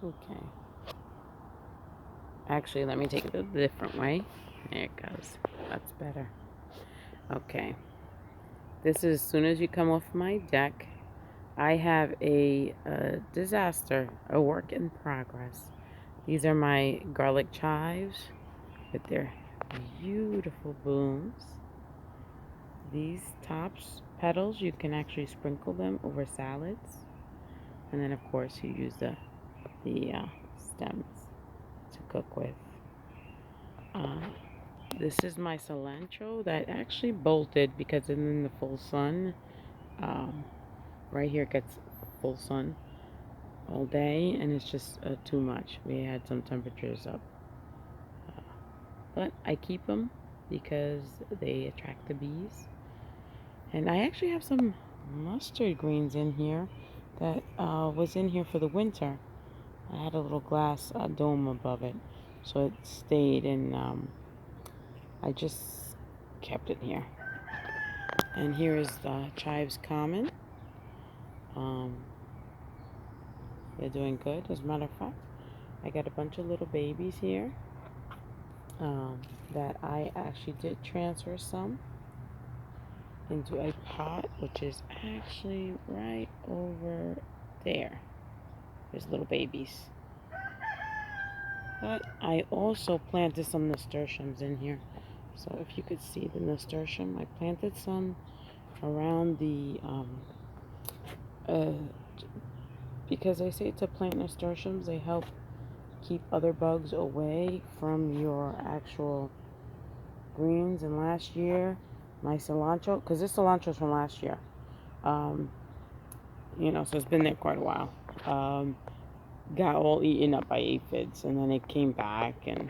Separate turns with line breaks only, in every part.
Okay. Actually, let me take it a different way. There it goes. That's better. Okay. This is as soon as you come off my deck. I have a disaster, a work in progress. These are my garlic chives with their beautiful blooms. These tops, petals, you can actually sprinkle them over salads. And then, of course, you use the stems to cook with. Uh, this is my cilantro that actually bolted because it's in the full sun. Um, right here it gets full sun all day, and it's just too much. We had some temperatures up, uh, but I keep them because they attract the bees. And I actually have some mustard greens in here that was in here for the winter. I had a little glass dome above it, so it stayed, and I just kept it here. And here is the chives common. Um, they're doing good. As a matter of fact, I got a bunch of little babies here that I actually did transfer some into a pot, which is actually right over there. There's little babies. But I also planted some nasturtiums in here. So if you could see the nasturtium, I planted some around the uh, because they say to plant nasturtiums, they help keep other bugs away from your actual greens. And last year, my cilantro, because this cilantro is from last year, um, so it's been there quite a while, got all eaten up by aphids, and then it came back and,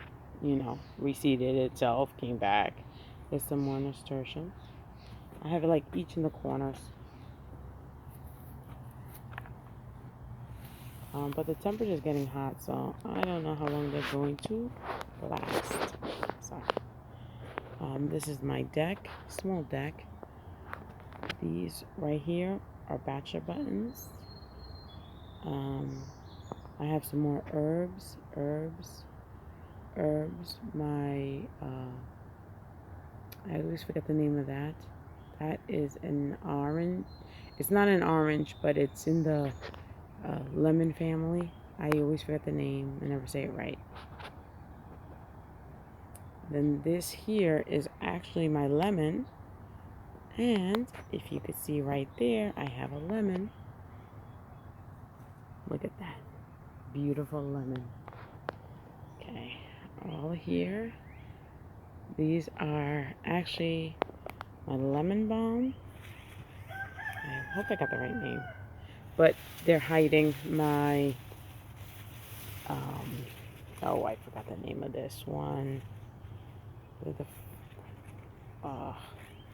reseeded itself, came back. There's some more nasturtiums. I have it like each in the corners. But the temperature is getting hot, so I don't know how long they're going to last. So, this is my deck, small deck. These right here are bachelor buttons. I have some more herbs. My, I always forget the name of that. That is an orange. It's not an orange, but it's in the lemon family. I always forget the name. I never say it right. Then this here is actually my lemon. And if you could see right there, I have a lemon. Look at that. Beautiful lemon. Okay, all here. These are actually my lemon balm. I hope I got the right name. But they're hiding my, oh, I forgot the name of this one. Uh,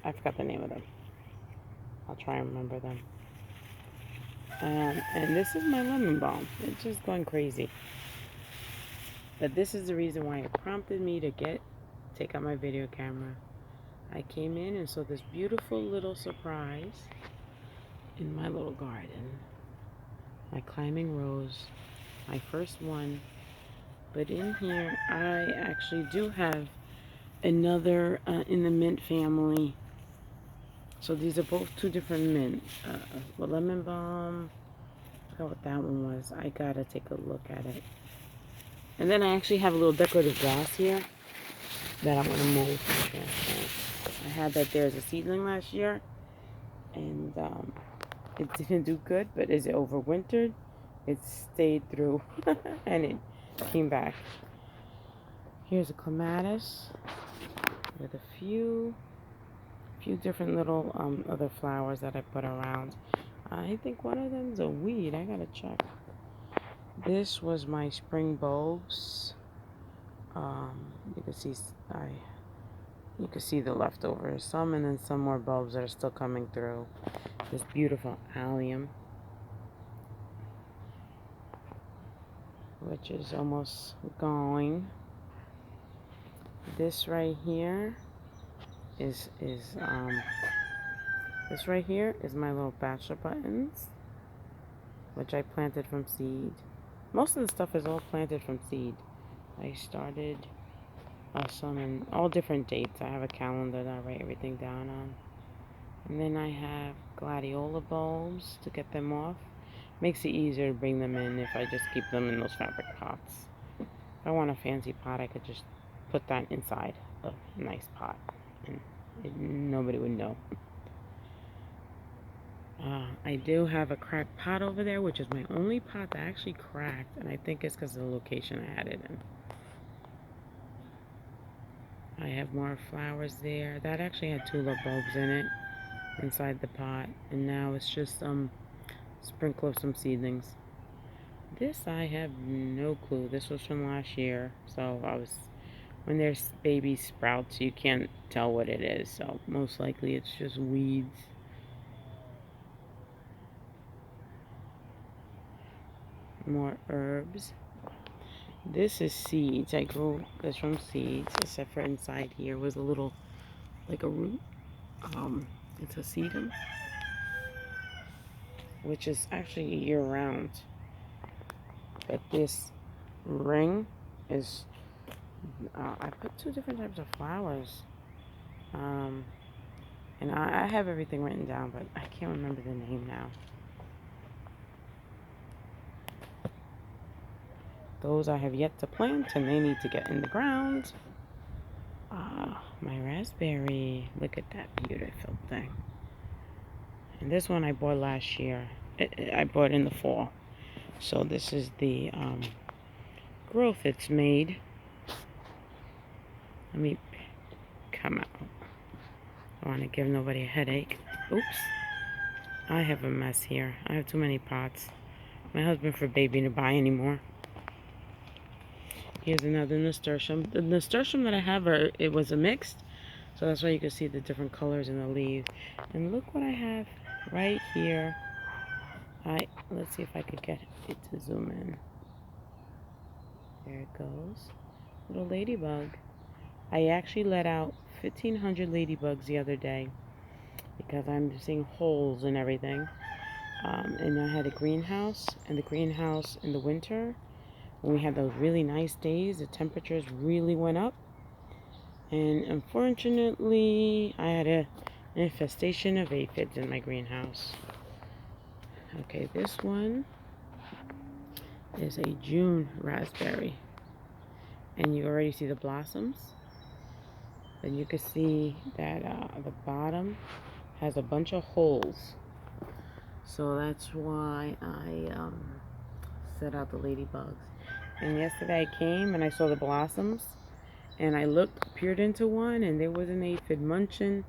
I forgot the name of them. I'll try and remember them. And this is my lemon balm. It's just going crazy. But this is the reason why it prompted me to take out my video camera. I came in and saw this beautiful little surprise in my little garden. My climbing rose, my first one. But in here, I actually do have another in the mint family. So these are both two different mint. The lemon balm, I forgot what that one was. I gotta take a look at it. And then I actually have a little decorative grass here that I'm gonna move and transplant. I had that there as a seedling last year, and it didn't do good, but as it overwintered, it stayed through and it came back. Here's a clematis with a few different little other flowers that I put around. I think one of them is a weed. I gotta check. This was my spring bulbs. You can see you can see the leftovers, some, and then some more bulbs that are still coming through. This beautiful allium, which is almost going. This right here is this right here is my little bachelor buttons, which I planted from seed. Most of the stuff is all planted from seed. I started some in all different dates. I have a calendar that I write everything down on. And then I have gladiola bulbs to get them off. Makes it easier to bring them in if I just keep them in those fabric pots. If I want a fancy pot, I could just put that inside a nice pot and nobody would know. I do have a cracked pot over there, which is my only pot that actually cracked, and I think it's because of the location I had it in. I have more flowers there. That actually had tulip bulbs in it inside the pot, and now it's just sprinkle of some seedlings. This I have no clue. This was from last year, so when there's baby sprouts, you can't tell what it is, so most likely it's just weeds. More herbs. This is seeds. I grew this from seeds, except for inside here was a little, like a root. It's a sedum, which is actually year-round. But this ring is, I put 2 different types of flowers. And I have everything written down, but I can't remember the name now. Those I have yet to plant, and they need to get in the ground. My raspberry. Look at that beautiful thing. And this one I bought last year. I bought in the fall. So this is the growth it's made. Let me come out. I don't want to give nobody a headache. Oops. I have a mess here. I have too many pots. My husband forbade me to buy anymore. Here's another nasturtium. The nasturtium that I have, it was a mixed. So that's why you can see the different colors in the leaves. And look what I have right here. Let's see if I could get it to zoom in. There it goes. Little ladybug. I actually let out 1,500 ladybugs the other day because I'm seeing holes and everything. And I had a greenhouse, and the greenhouse in the winter, when we had those really nice days, the temperatures really went up. And unfortunately, I had an infestation of aphids in my greenhouse. Okay, this one is a June raspberry. And you already see the blossoms. And you can see that the bottom has a bunch of holes. So that's why I set out the ladybugs. And yesterday I came and I saw the blossoms. And I peered into one, and there was an aphid munching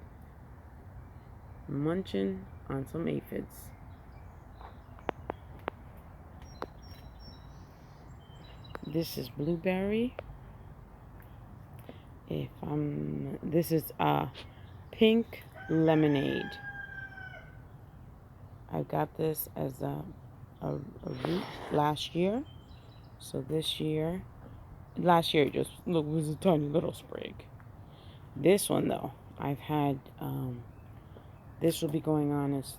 on some aphids. This is blueberry. This is pink lemonade. I got this as a root last year. So last year it just was a tiny little sprig. This one though, I've had, this will be going on its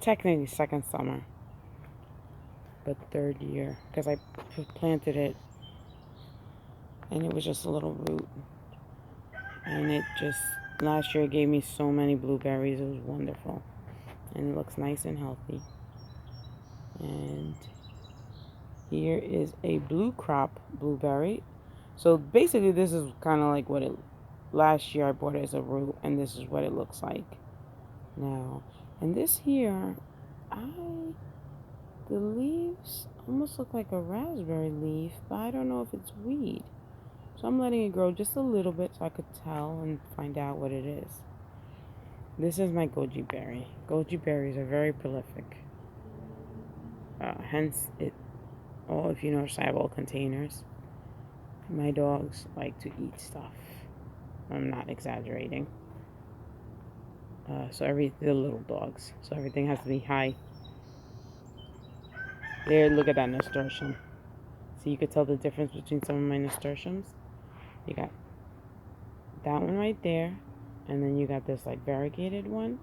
technically second summer, but 3rd year, because I planted it and it was just a little root, and it just, last year it gave me so many blueberries. It was wonderful, and it looks nice and healthy. And here is a blue crop blueberry. So basically this is kind of like last year I bought it as a root, and this is what it looks like now. And this here, the leaves almost look like a raspberry leaf, but I don't know if it's weed. So I'm letting it grow just a little bit so I could tell and find out what it is. This is my goji berry. Goji berries are very prolific. Hence, if you notice, I have all containers. My dogs like to eat stuff. I'm not exaggerating. They're little dogs, so everything has to be high. There, look at that nasturtium. So you could tell the difference between some of my nasturtiums. You got that one right there, and then you got this like variegated one.